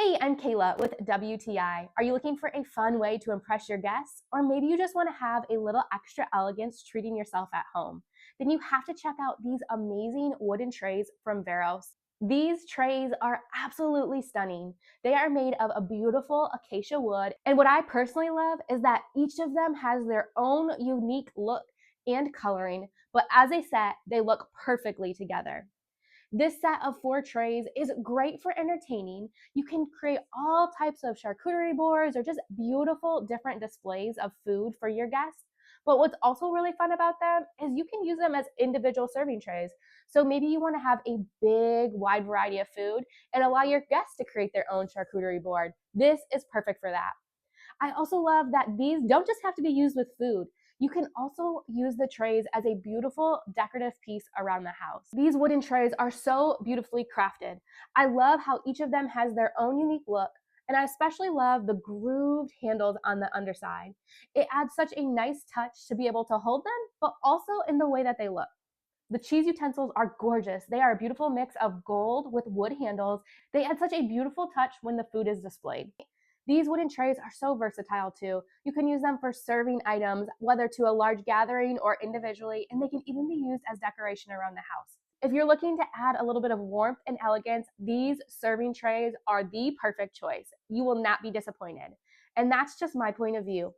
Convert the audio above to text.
Hey, I'm Kayla with WTI. Are you looking for a fun way to impress your guests? Or maybe you just want to have a little extra elegance treating yourself at home? Then you have to check out these amazing wooden trays from VVEROs. These trays are absolutely stunning. They are made of a beautiful acacia wood, and what I personally love is that each of them has their own unique look and coloring, but as a set, they look perfectly together. This set of 4 trays is great for entertaining. You can create all types of charcuterie boards or just beautiful different displays of food for your guests. But what's also really fun about them is you can use them as individual serving trays. So maybe you want to have a big, wide variety of food and allow your guests to create their own charcuterie board. This is perfect for that. I also love that these don't just have to be used with food. You can also use the trays as a beautiful decorative piece around the house. These wooden trays are so beautifully crafted. I love how each of them has their own unique look, and I especially love the grooved handles on the underside. It adds such a nice touch to be able to hold them, but also in the way that they look. The cheese utensils are gorgeous. They are a beautiful mix of gold with wood handles. They add such a beautiful touch when the food is displayed. These wooden trays are so versatile too. You can use them for serving items, whether to a large gathering or individually, and they can even be used as decoration around the house. If you're looking to add a little bit of warmth and elegance, these serving trays are the perfect choice. You will not be disappointed. And that's just my point of view.